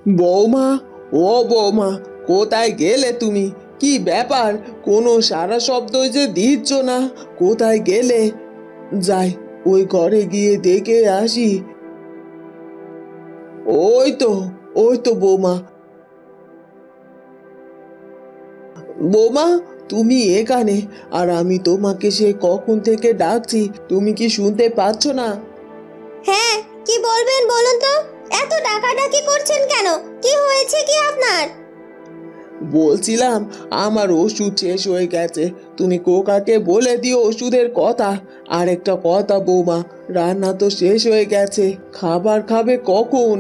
বৌমা, ও বৌমা, কোথায় গেলে তুমি? কি ব্যাপার? কোনো সারা শব্দই যে দিচ্ছ না। কোথায় গেলে? যাই, ওই ঘরে গিয়ে দেখে আসি। ওই তো, ওই তো বৌমা। বৌমা, তুমি এখানে? আর আমি তোমাকে সে কখন থেকে ডাকছি, তুমি কি শুনতে পাচ্ছ না? হ্যাঁ, কি বলবেন বলুন তো? এত ডাকাডাকি করছেন কেন? কি হয়েছে কি আপনার? বলছিলাম আমার ওষুধ শেষ হয়ে গেছে, তুমি কোকাকে বলে দিও ওষুধের কথা। আর একটা কথা বৌমা, রান্না তো শেষ হয়ে গেছে, খাবার খাবে কখন?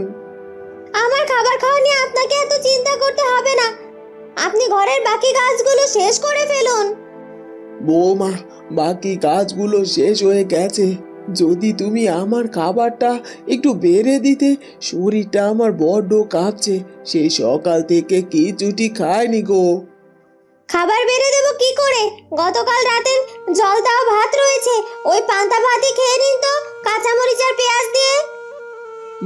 আমার খাবার খাওয়া নিয়ে আপনাকে এত চিন্তা করতে হবে না। আপনি ঘরের বাকি কাজগুলো শেষ করে ফেলুন। বৌমা, বাকি কাজগুলো শেষ হয়ে গেছে, যদি তুমি আমার খাবারটা একটু বেড়ে দিতে। শরীরটা আমার বড্ড কাঁপছে, সেই সকাল থেকে কিছুটি খাইনি গো। খাবার বেড়ে দেবো কি করে? গতকাল রাতের জল দেওয়া ভাত রয়েছে, ওই পান্তা ভাতই খেয়ে নিন তো, কাঁচামরিচ আর পেঁয়াজ দিয়ে।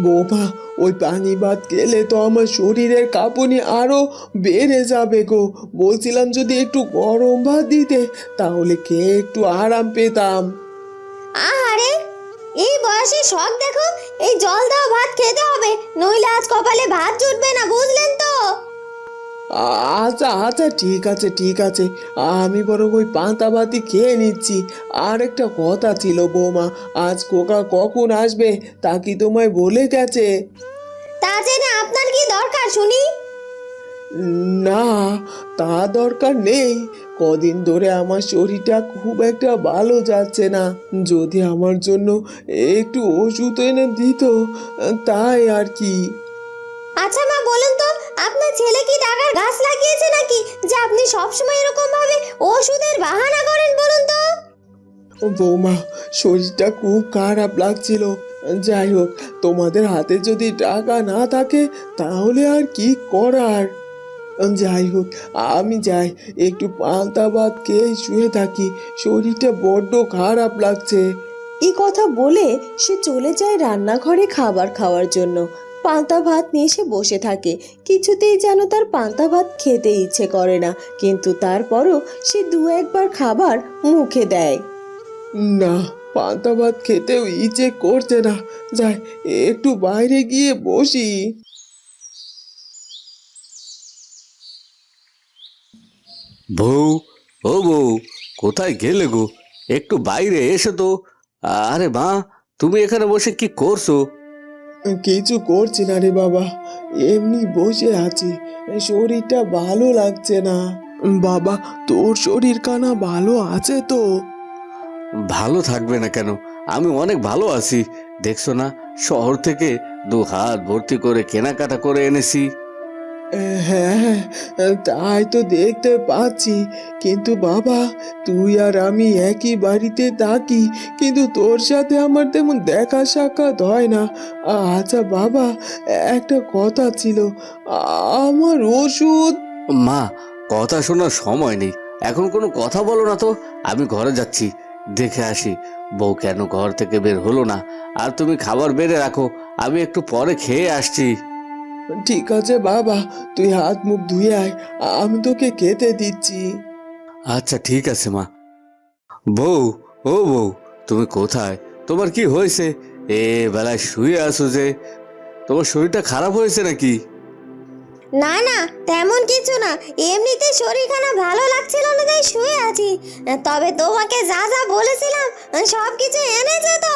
বৌমা, ওই পানি ভাত খেলে তো আমার শরীরের কাঁপুনি আরো বেড়ে যাবে গো। বলছিলাম যদি একটু গরম ভাত দিতে, তাহলে খেয়ে একটু আরাম পেতাম। আহারে, এই বয়সে শখ দেখো! এই জল দেওয়া ভাত খেতে হবে, নইলে আজ কপালে ভাত জুটবে না, বুঝলেন তো? আচ্ছা আচ্ছা, ঠিক আছে ঠিক আছে, আমি বরং ওই পান্তা ভাতই খেয়ে নিচ্ছি। আর একটা কথা ছিল বৌমা, আজ কোকা কখন আসবে তা কি তোমায় বলে গেছে? তা জেনে আপনার কি দরকার শুনি? না, তা দরকার নেই। কদিন ধরে আমার শরীরটা খুব একটা ভালো যাচ্ছে না, যদি আমার জন্য একটু ওষুধ এনে দিত, তাই আর কি। আচ্ছা মা, বলুন তো, আপনার ছেলে কি টাকার গাছ লাগিয়েছে নাকি, যে আপনি সবসময় এরকম ভাবে ওষুধের বাহানা করেন বলুন তো? বৌমা, শরীরটা খুব খারাপ লাগছিল। যাই হোক, তোমাদের হাতে যদি টাকা না থাকে তাহলে আর কি করার। যাই হোক, আমি যাই, একটু পান্তা ভাত খেয়ে শুয়ে থাকি, শরীরটা বড্ড খারাপ লাগছে। এই কথা বলে সে চলে যায় রান্নাঘরে খাবার খাওয়ার জন্য। পান্তা ভাত নিয়ে সে বসে থাকে। কিছুতেই যেন তার পান্তা ভাত খেতে ইচ্ছে করে না, কিন্তু তারপরও সে দু একবার খাবার মুখে দেয়। না, পান্তা ভাত খেতেও ইচ্ছে করছে না। যাই, একটু বাইরে গিয়ে বসি। বউ, ও বউ, কোথায় গেলে গো? একটু বাইরে এসো তো। আরে মা, তুমি এখানে বসে কি করছো? কিছু করছি না রে বাবা, এমনি বসে আছি, শরীরটা ভালো লাগছে না। বাবা, তোর শরীর কানা ভালো আছে তো? ভালো থাকবে না কেন? আমি অনেক ভালো আছি। দেখছো না, শহর থেকে 2 হাত ভর্তি করে কেনাকাটা করে এনেছি। হ্যাঁ, তাই তো দেখতে পাচ্ছি। কিন্তু বাবা, তুই আর আমি একই বাড়িতে থাকি, কিন্তু তোর সাথে আমার তেমন দেখা সাক্ষাৎ হয় না। আচ্ছা বাবা, একটা কথা ছিল, আমার ওষুধ। মা, কথা শোনার সময় নেই, এখন কোনো কথা বলো না তো। আমি ঘরে যাচ্ছি, দেখে আসি বউ কেন ঘর থেকে বের হলো না। আর তুমি খাবার বেড়ে রাখো, আমি একটু পরে খেয়ে আসছি। ঠিক আছে বাবা, তুই হাত মুখ ধুয়ে আয়, আমি তোকে খেতে দিচ্ছি। আচ্ছা ঠিক আছে মা। বউ, ও বউ, তুমি কোথায়? তোমার কি হয়েছে? এ বেলায় শুয়ে আছো যে? তোমার শরীরটা খারাপ হয়েছে নাকি? না না, তেমন কিছু না, এমনিতে শরীর খানা ভালো লাগছিল না তাই শুয়ে আছি। তবে তোমাকে যা যা বলেছিলাম সব কিছু এনেছে তো?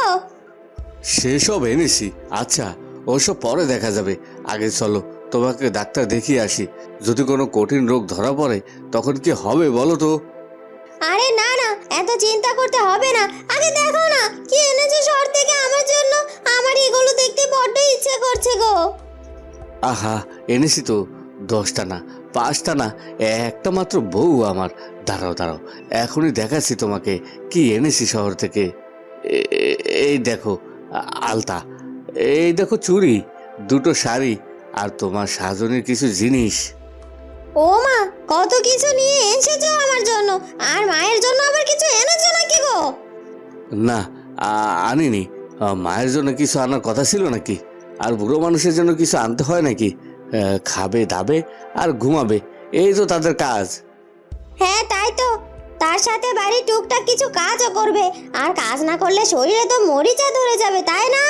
সেসব এনেছি। আচ্ছা, ওসব পরে দেখা যাবে। আগে চলো, তোমাকে ডাক্তার দেখিয়ে আসি। যদি কোনো কঠিন রোগ ধরা পড়ে তখন কি হবে বলো তো? আরে না না, এত চিন্তা করতে হবে না। আগে দেখো না কি এনেছে শহর থেকে আমার জন্য, আমার এগুলো দেখতে বড্ড ইচ্ছে করছে গো। আহা, এনেছি তো 10টা না, 5টা না, একটা মাত্র বউ আমার। দাঁড়াও দাঁড়াও, এখনই দেখাচ্ছি তোমাকে কি এনেছি শহর থেকে। এই দেখো, আলতা, এই দেখো চুড়ি, 2টো শাড়ি, আর তোমার সাজনের কিছু জিনিস। ও মা, কত কিছু নিয়ে এসেছো আমার জন্য! আর মায়ের জন্য আবার কিছু এনেছো নাকি গো? না, আনিনি। মায়ের জন্য কিছু আনার কথা ছিল নাকি? আর বুড়ো মানুষের জন্য কিছু আনতে হয় নাকি? খাবে দাবে আর ঘুমাবে, এই তো তাদের কাজ। হ্যাঁ তাই তো, তার সাথে বাড়ির টুকটাক কিছু কাজও করবে, আর কাজ না করলে শরীরে তো মরিচা ধরে যাবে, তাই না?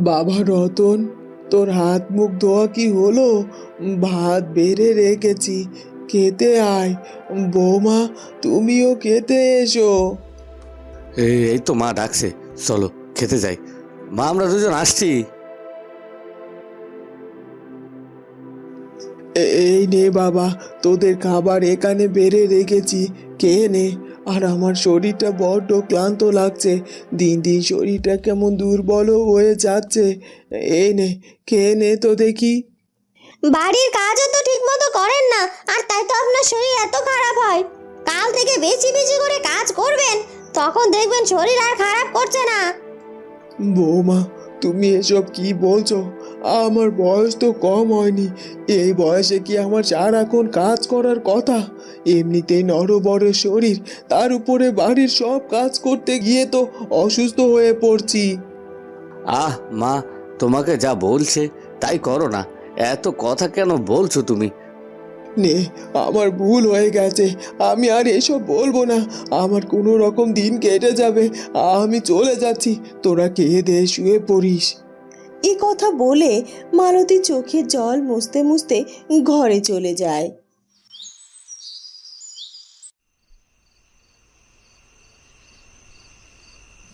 বাবা রতন, তোর হাত মুখ ধোয়া কি হলো? ভাত বেড়ে রেখেছি, খেতে আয়। বৌমা, তুমিও খেতে এসো। এই তো মা ডাকছে, চলো খেতে যাই। মা, আমরা দুজন আসছি। এই নে বাবা, তোদের খাবার এখানে বেড়ে রেখেছি, খেয়ে নে। আর আমার শরীরটা বড্ড ক্লান্ত লাগছে, দিন দিন শরীরটা কেমন দুর্বলও হয়ে যাচ্ছে। এই নে, খেয়ে নে তো দেখি। বাড়ির কাজও তো ঠিক মতো করেন না, আর তাই তো আপনার শরীর এত খারাপ হয়। কাল থেকে বেশি বেশি করে কাজ করবেন, তখন দেখবেন শরীর আর খারাপ করছে না। বৌমা, তুমি এসব কি বলছো? আমার বয়স তো কম হয়নি, এই বয়সে কি আমার সারাক্ষণ কাজ করার কথা? এমনিতেই নড়বড় শরীর, তার উপরে বাড়ির সব কাজ করতে গিয়ে তো অসুস্থ হয়ে পড়ছি। আহ মা, তোমাকে যা বলছে তাই করো না, এত কথা কেন বলছো তুমি? নে, আমার ভুল হয়ে গেছে, আমি আর এসব বলবো না। আমার কোনো রকম দিন কেটে যাবে, আমি চলে যাচ্ছি। তোরা খেয়ে দে, শুয়ে পড়িস। এ কথা বলে মালতী চোখে জল মুছতে মুছতে ঘরে চলে যায়।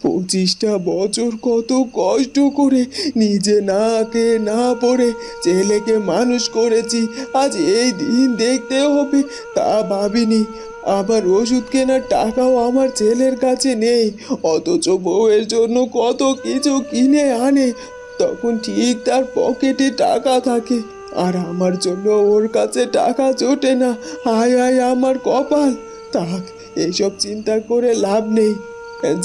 25টা বছর কত কষ্ট করে নিজে না খেয়ে না পড়ে ছেলেকে মানুষ করেছি, আজ এই দিন দেখতে হবে তা ভাবিনি। আমার ওষুধ কেনার টাকাও আমার ছেলের কাছে নেই, অথচ বউয়ের জন্য কত কিছু কিনে আনে, তখন ঠিক তার পকেটে টাকা থাকে, আর আমার জন্য ওর কাছে টাকা জোটে না। হায় হায় আমার কপাল। থাক, এসব চিন্তা করে লাভ নেই।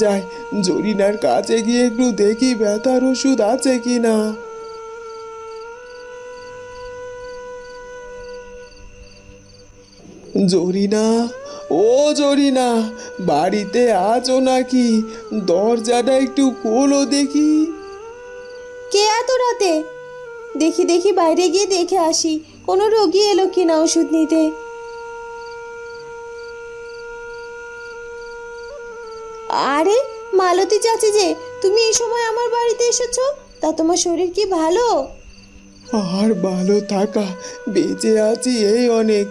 যাই, জরিনার কাছে গিয়ে একটু দেখি ব্যথার ওষুধ আছে কিনা। জরিনা, ও জরিনা, বাড়িতে আছো নাকি? দরজাটা একটু খোলো দেখি। কে এত রাতে? দেখি দেখি বাইরে গিয়ে দেখে আসি কোনো রোগী এলো কিনা ওষুধ নিতে। আরে মালতী চাচি যে, তুমি এই সময় আমার বাড়িতে এসেছো, তা তোমার শরীর কি ভালো? আর ভালো থাকা, বেঁচে আছি এই অনেক।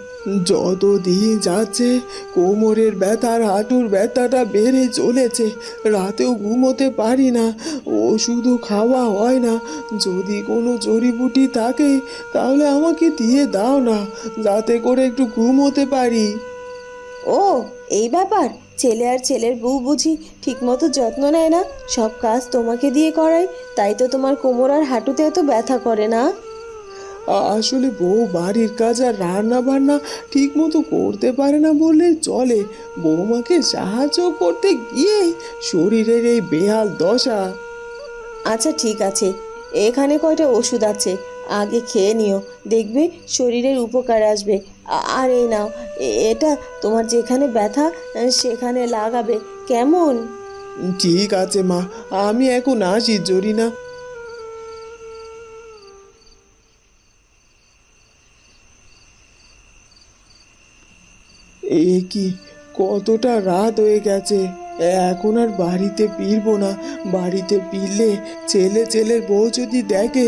যত দিন যাচ্ছে কোমরের ব্যথার হাঁটুর ব্যথাটা বেড়ে চলেছে, রাতেও ঘুমোতে পারি না, ওষুধও খাওয়া হয় না। যদি কোনো জড়িবুটি থাকে তাহলে আমাকে দিয়ে দাও না, যাতে করে একটু ঘুমোতে পারি। ও, এই ব্যাপার। ছেলে আর ছেলের বউ বুঝি ঠিকমতো যত্ন নেয় না, সব কাজ তোমাকে দিয়ে করায়, তাই তো তোমার কোমর আর হাঁটুতে এত ব্যথা করে না। আসলে বউ বাড়ির কাজ আর রান্না বান্না ঠিক মতো করতে পারে না বললে চলে, বৌমাকে সাহায্য করতে গিয়ে শরীরের এই বেহাল দশা। আচ্ছা ঠিক আছে, এখানে কয়টা ওষুধ আছে, আগে খেয়ে নিও, দেখবে শরীরের উপকার আসবে। আর এই নাও, এটা তোমার যেখানে ব্যথা সেখানে লাগাবে, কেমন? ঠিক আছে মা, আমি এখন আসি জরিনা। এ কি, কতটা রাত হয়ে গেছে, এখন আর বাড়িতে ফিরবো না। বাড়িতে ফিরলে ছেলের বউ যদি দেখে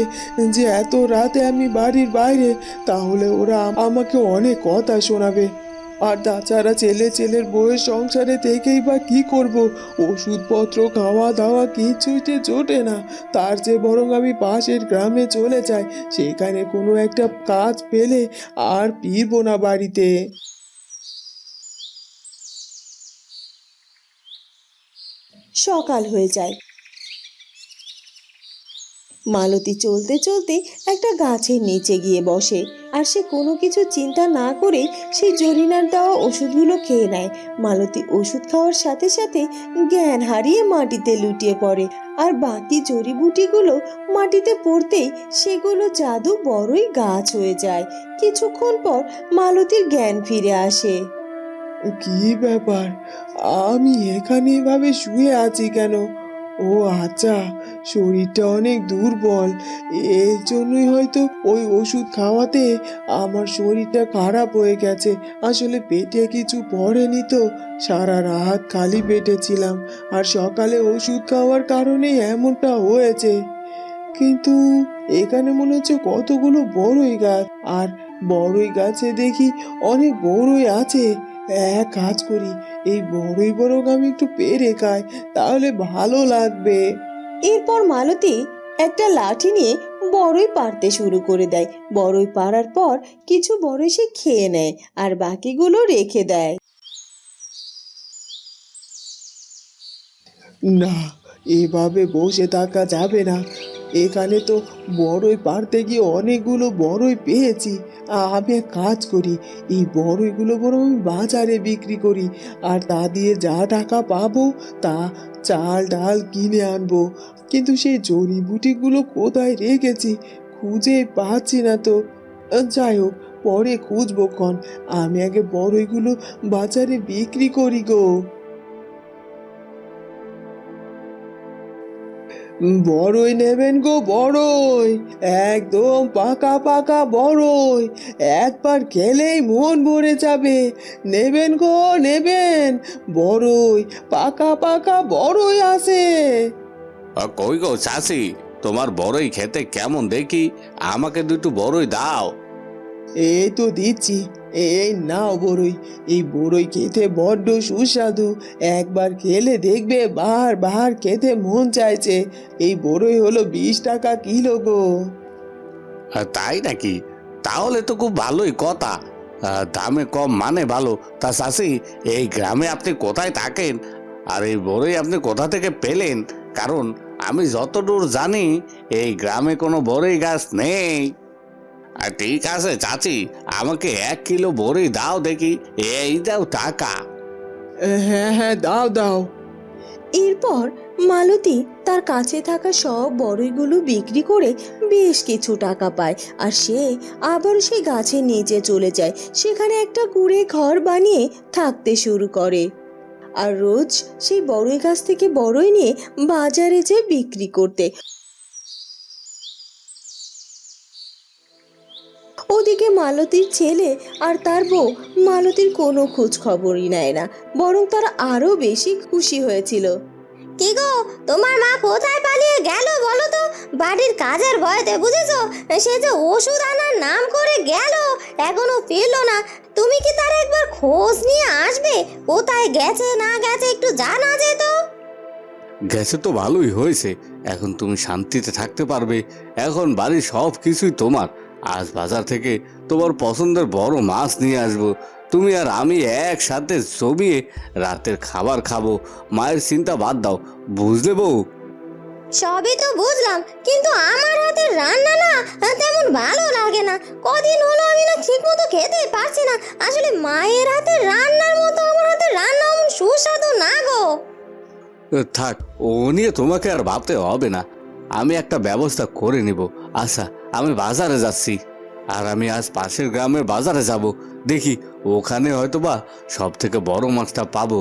যে এত রাতে আমি বাড়ির বাইরে, তাহলে ওরা আমাকে অনেক কথা শোনাবে। আর তাছাড়া ছেলের বউয়ের সংসারে থেকেই বা কি করব? ওষুধপত্র খাওয়া দাওয়া কিছুই যে জোটে না। তার চেয়ে বরং আমি পাশের গ্রামে চলে যাই, সেখানে কোনো একটা কাজ পেলে আর ফিরবো না বাড়িতে। সকাল হয়ে যায়। মালতী চলতে চলতে একটা গাছের নিচে গিয়ে বসে, আর সে কোনো কিছু চিন্তা না করে সেই জরিনার দেওয়া ওষুধগুলো খেয়ে নেয়। মালতী ওষুধ খাওয়ার সাথে সাথে জ্ঞান হারিয়ে মাটিতে লুটিয়ে পড়ে, আর বাকি জড়িবুটিগুলো মাটিতে পড়তেই সেগুলো জাদু বড়ই গাছ হয়ে যায়। কিছুক্ষণ পর মালতীর জ্ঞান ফিরে আসে। কি ব্যাপার, আমি এখানে এভাবে শুয়ে আছি কেন? ও আচ্ছা, শরীরটা অনেক দুর্বল, এর জন্যই হয়তো ওই ওষুধ খাওয়াতে আমার শরীরটা খারাপ হয়ে গেছে। আসলে পেটে কিছু পড়েনি তো, সারা রাত খালি পেটে ছিলাম, আর সকালে ওষুধ খাওয়ার কারণেই এমনটা হয়েছে। কিন্তু এখানে মনে হচ্ছে কতগুলো বড়ই গাছ, আর বড়ই গাছে দেখি অনেক বড়ই আছে। এক কাজ করি, এই বড়ই বরং আমি একটু পেরে খাই, তাহলে ভালো লাগবে। এরপর মালতী একটা লাঠি নিয়ে বড়ই পাড়তে শুরু করে দেয়। বড়ই পাড়ার পর কিছু বড়ই সে খেয়ে নেয় আর বাকিগুলো রেখে দেয়। না, এভাবে বসে থাকা যাবে না। এখানে তো বড়ই পারতে গিয়ে অনেকগুলো বড়ই পেয়েছি। আমি এক কাজ করি, এই বড়ইগুলো বরং আমি বাজারে বিক্রি করি, আর তা দিয়ে যা টাকা পাবো তা চাল ডাল কিনে আনবো। কিন্তু সেই জড়িবুটিগুলো কোথায় রেখেছি খুঁজে পাচ্ছি না তো। যাই হোক, পরে খুঁজবো ক্ষণ। আমি আগে বড়ইগুলো বাজারে বিক্রি করি গো। বড়ই নেবেন গো, বড়ই একদম পাকা পাকা বড়ই, একবার খেলেই মন ভরে যাবে। নেবেন গো, নেবেন বড়ই, পাকা পাকা বড়ই আছে। কই গো চাষি, তোমার বড়ই খেতে কেমন দেখি, আমাকে দুটো বড়ই দাও। এই তো দিচ্ছি, এই নাও বড়ই। এই বড়ই খেতে বড্ড সুস্বাদু, একবার খেলে দেখবে বারবার খেতে মন চাইছে। এই বড়ই হলো 20 টাকা কিলো গো। তাই নাকি? তাহলে তো খুব ভালোই কথা। দামে কম মানে ভালো। তা চাষি, এই গ্রামে আপনি কোথায় থাকেন, আর এই বড়ই আপনি কোথা থেকে পেলেন? কারণ আমি যতদূর জানি এই গ্রামে কোনো বড়ই গাছ নেই। আর ঠিক আছে চাচি, আমাকে 1 কিলো বড়ই দাও দেখি, এই দাও টাকা। হ্যাঁ হ্যাঁ, দাও দাও। এরপর মালতী তার কাছে থাকা সব বড়ইগুলো বিক্রি করে বেশ কিছু টাকা পায়। আর সে আবার সেই গাছের নিচে চলে যায়, সেখানে একটা কুঁড়ে ঘর বানিয়ে থাকতে শুরু করে। আর রোজ সেই বড়ই গাছ থেকে বড়ই নিয়ে বাজারে যেয়ে বিক্রি করতে। ওদিকে মালতীর ছেলে আর তার বউ মালতীর কোনো খোঁজ খবরই নেয় না, বরং তারা আরো বেশি খুশি হয়েছিল। কি গো, তোমার মা কোথায় পালিয়ে গেল বলো তো? বাড়ির কাজের ভয়তে বুঝেছো, সে যে ওষুধ আনার নাম করে গেল, এখনো ফিরলো না। তুমি কি তার একবার খোঁজ নিয়ে আসবে? কোথায় গেছে না গেছে একটু জানা যেত। গেছে তো ভালোই হয়েছে, এখন তুমি শান্তিতে থাকতে পারবে। এখন বাড়ির সব কিছুই তোমার। আজ বাজার থেকে তোমার পছন্দের বড় মাছ নিয়ে আসবো, তুমি আর আমি একসাথে জমিয়ে রাতের খাবার খাবো। মায়ের চিন্তা বাদ দাও, বুঝলে বউ? সবই তো বুঝলাম, কিন্তু আমার হাতের রান্না না তেমন ভালো লাগে না। কদিন হলো আমি না ঠিক মতো খেতে পারছি না। আসলে মায়ের হাতের রান্নার মতো আমার হাতের রান্না অমন সুস্বাদু না গো। থাক, ও নিয়ে তোমাকে আর ভাবতে হবে না, আমি একটা ব্যবস্থা করে নিব। আচ্ছা, আমি বাজারে যাচ্ছি, আর আমি আজ পাশের গ্রামের বাজারে যাব, দেখি ওখানে হয়তোবা সব থেকে বড় মাছটা পাবো।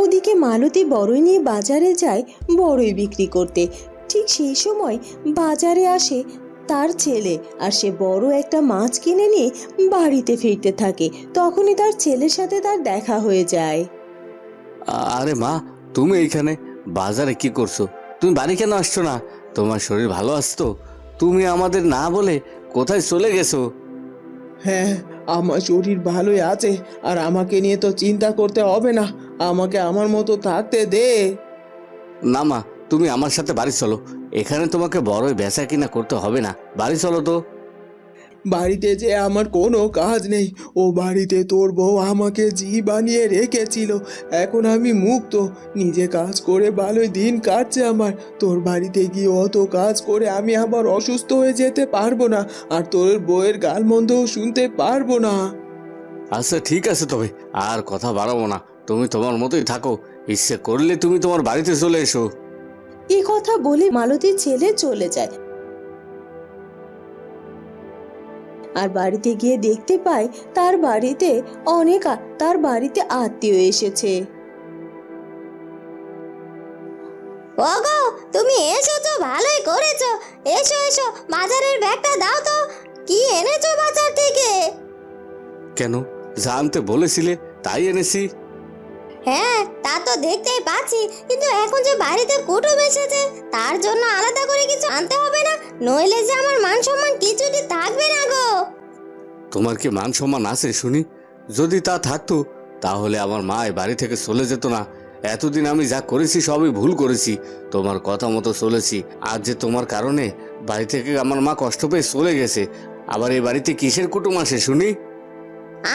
ওদিকে মালতী বড়ই নিয়ে বাজারে যায় বড়ই বিক্রি করতে। ঠিক সেই সময় বাজারে আসে তার ছেলে, আর সে বড় একটা মাছ কিনে নিয়ে বাড়িতে ফিরতে থাকে। তখনই তার ছেলের সাথে তার দেখা হয়ে যায়। আরে মা, তুমি এইখানে বাজারে কি করছো? তুমি বাড়ি কেন আসছো না? তোমার শরীর ভালো আছে তো? তুমি আমাদের না বলে কোথায় চলে গেছো? হ্যাঁ, আমার শরীর ভালোই আছে, আর আমাকে নিয়ে তো চিন্তা করতে হবে না। আমাকে আমার মতো থাকতে দে। না মা, তুমি আমার সাথে বাড়ি চলো, এখানে তোমাকে বড়ই বেচা কিনা করতে হবে না। বাড়ি চলো তো। বাড়িতে যে আমার কোনো কাজ নেই, ও বাড়িতে তোর বউ আমাকে জি বানিয়ে রেখেছিল। এখন আমি মুক্ত, নিজে কাজ করে ভালোই দিন কাটছে আমার। তোর বাড়িতে গিয়ে অত কাজ করে আমি আবার অসুস্থ হয়ে যেতে পারবো না, আর তোর বউয়ের গালমন্দও শুনতে পারবো না। আচ্ছা ঠিক আছে, তবে আর কথা বাড়াবো না, তুমি তোমার মতোই থাকো। ইচ্ছে করলে তুমি তোমার বাড়িতে চলে এসো। এ কথা বলে মালতীর ছেলে চলে যায়, আর বাড়িতে গিয়ে দেখতে পায় তার বাড়িতে তার বাড়িতে আত্মীয় এসেছে। এসো এসো, বাজারের ব্যাগটা দাও তো। কি এনেছো বাজার থেকে? কেন, যা আনতে বলেছিলে তাই এনেছি। হ্যাঁ, তা তো দেখতেই পাচ্ছি, কিন্তু এখন যে বাড়িতে কুটুম এসেছে তার জন্য আলাদা করে কিছু আনতে হবে না? নইলে যে আমার মান সম্মান কিছুটি থাকবে না গো। তোমার কি মান সম্মান আছে শুনি? যদি তা থাকতো তাহলে আমার মা এই বাড়ি থেকে চলে যেত না। এতদিন আমি যা করেছি সবই ভুল করেছি, তোমার কথা মতো চলেছি। আজ যে তোমার কারণে বাড়ি থেকে আমার মা কষ্ট পেয়ে চলে গেছে, আবার এই বাড়িতে কিসের কুটুম আসে শুনি?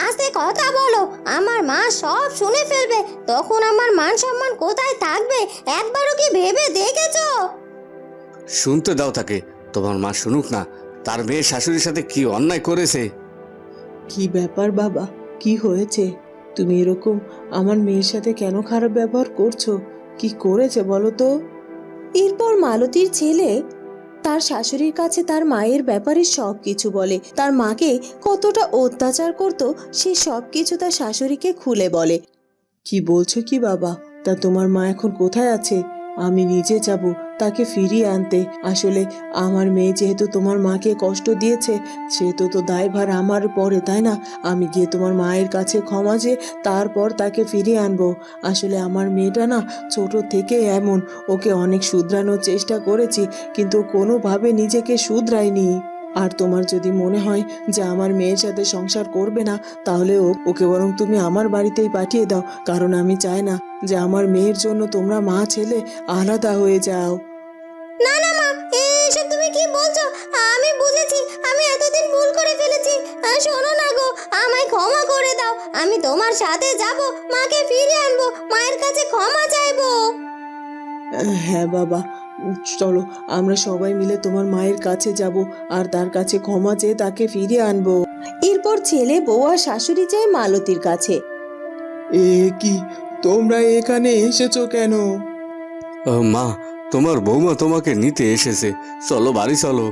আস্তে কথা বলো, আমার মা সব শুনে ফেলবে। তখন আমার মান সম্মান কোথায় থাকবে একবারও কি ভেবে দেখেছো? শুনতে দাও তাকে, তোমার মা শুনুক না। তার মেয়ে শাশুড়ির সাথে কি অন্যায় করেছে। কি ব্যাপার বাবা, কি হয়েছে? তুমি এরকম আমার মেয়ের সাথে কেন খারাপ ব্যবহার করছো? কি করেছে বলো তো? এরপর মালতীর ছেলে তার শাশুড়ির কাছে তার মায়ের ব্যাপারে সব কিছু বলে। তার মাকে কতটা অত্যাচার করত সে সব কিছু তার শাশুড়িকে খুলে বলে। কি বলছো কি বাবা? তা তোমার মা এখন কোথায় আছে? আমি নিজে যাব তাকে ফিরিয়ে আনতে। আসলে আমার মেয়ে যেহেতু তোমার মাকে কষ্ট দিয়েছে, সেহেতু তো দায়ভার আমার পরে, তাই না? আমি গিয়ে তোমার মায়ের কাছে ক্ষমা চেয়ে তারপর তাকে ফিরিয়ে আনবো। আসলে আমার মেয়েটা না ছোট থেকে এমন, ওকে অনেক শুধরানোর চেষ্টা করেছি কিন্তু কোনোভাবে নিজেকে শুধরায়নি। আর তোমার যদি মনে হয় যে আমার মেয়ের সাথে সংসার করবে না, তাহলে ওকে বরং তুমি আমার বাড়িতেই পাঠিয়ে দাও, কারণ আমি চাই না যে আমার মেয়ের জন্য তোমরা মা ছেলে আলাদা হয়ে যাও। না না মা, এসব তুমি কি বলছো? আমি বুঝেছি, আমি এতদিন ভুল করে ফেলেছি। শোনো না গো, আমায় ক্ষমা করে দাও। আমি তোমার সাথে যাব, মাকে ফিরিয়ে আনবো, মায়ের কাছে ক্ষমা চাইবো। হ্যাঁ বাবা, চলো আমরা সবাই মিলে তোমার মায়ের কাছে যাব আর তার কাছে ক্ষমা চেয়ে তাকে ফিরিয়ে আনবো। এরপর ছেলে বউ আর শাশুড়ি যায় মালতীর কাছে। এ কি, তোমরা এখানে এসেছো কেন? মা, তোমার বৌমা তোমাকে নিতে এসেছে, চলো বাড়ি চলো।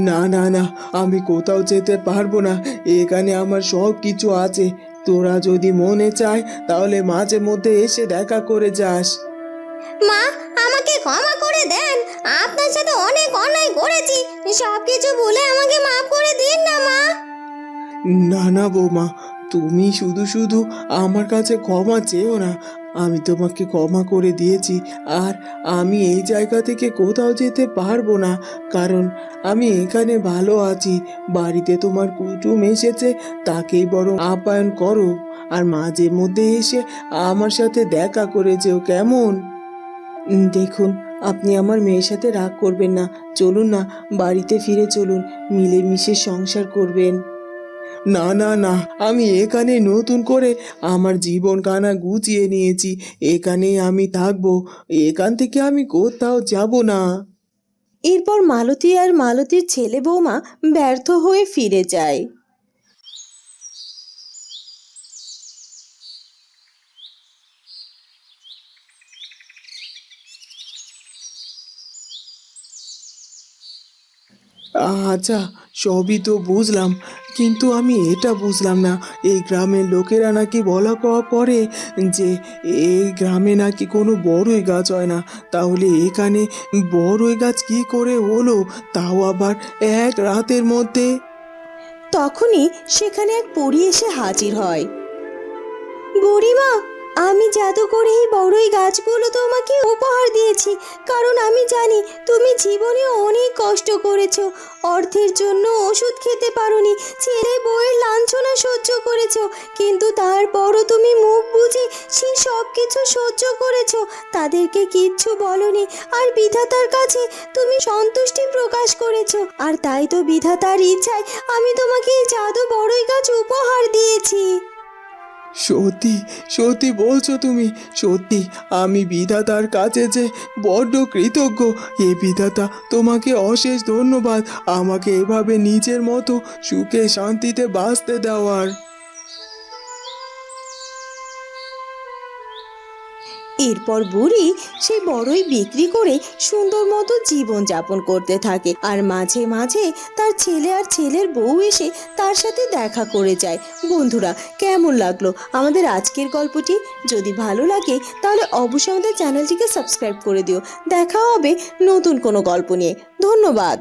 না না না, আমি কোথাও যেতে পারবো না। এখানে আমার সব কিছু আছে। তোরা যদি মনে চায় তাহলে মাঝে মধ্যে এসে দেখা করে যাস। মা, আমাকে ক্ষমা করে দেন। আপনার সাথে অনেক অন্যায় করেছি, সবকিছু ভুলে আমাকে মাফ করে দিন না মা। না না বৌমা, তুমি শুধু শুধু আমার কাছে ক্ষমা চেও না। আমি তোমাকে ক্ষমা করে দিয়েছি। আর আমি এই জায়গা থেকে কোথাও যেতে পারবো না, কারণ আমি এখানে ভালো আছি। বাড়িতে তোমার কুটুম এসেছে, তাকেই বরং আপ্যায়ন করো। আর মাঝে মধ্যে এসে আমার সাথে দেখা করে যেও, কেমন? দেখুন, আপনি আমার মেয়ের সাথে রাগ করবেন না। চলুন না, বাড়িতে ফিরে চলুন, মিলেমিশে সংসার করবেন। না না না, আমি এখানে নতুন করে আমার জীবন কানা গুছিয়ে নিয়েছি। এখানেই আমি থাকবো, এখান থেকে আমি কোথাও যাব না। এরপর মালতী আর মালতীর ছেলে বৌমা ব্যর্থ হয়ে ফিরে যায়। আচ্ছা, সবই তো বুঝলাম, কিন্তু আমি এটা বুঝলাম না, এই গ্রামের লোকেরা নাকি বলা কওয়া করে যে এই গ্রামে নাকি কোনো বড়ই গাছ হয় না। তাহলে এখানে বড়ই গাছ কি করে হলো, তাও আবার এক রাতের মধ্যে? তখনই সেখানে এক পরী এসে হাজির হয়। বুড়িমা, আমি জাদু করে এই বড়ই গাছগুলো তোমাকে উপহার দিয়েছি, কারণ আমি জানি তুমি জীবনে অনেক কষ্ট করেছো। অর্থের জন্য ওষুধ খেতে পারোনি, ছেলে বউয়ের লাঞ্ছনা সহ্য করেছো, কিন্তু তারপরও তুমি মুখ বুজে সেই সব কিছু সহ্য করেছো, তাদেরকে কিচ্ছু বলনি। আর বিধাতার কাছে তুমি সন্তুষ্টি প্রকাশ করেছো, আর তাই তো বিধাতার ইচ্ছায় আমি তোমাকে এই জাদু বড়ই গাছ উপহার দিয়েছি। সত্যি সত্যি বলছো তুমি? সত্যি? আমি বিধাতার কাছে যে বড্ড কৃতজ্ঞ। এ বিধাতা, তোমাকে অশেষ ধন্যবাদ আমাকে এভাবে নিজের মতো সুখে শান্তিতে বাঁচতে দেওয়ার। এরপর বুড়ি সেই বড়ই বিক্রি করে সুন্দর মতো জীবন যাপন করতে থাকে। আর মাঝে মাঝে তার ছেলে আর ছেলের বউ এসে তার সাথে দেখা করে যায়। বন্ধুরা, কেমন লাগলো আমাদের আজকের গল্পটি? যদি ভালো লাগে তাহলে অবশ্যই আমাদের চ্যানেলটিকে সাবস্ক্রাইব করে দিও। দেখা হবে নতুন কোনো গল্প নিয়ে। ধন্যবাদ।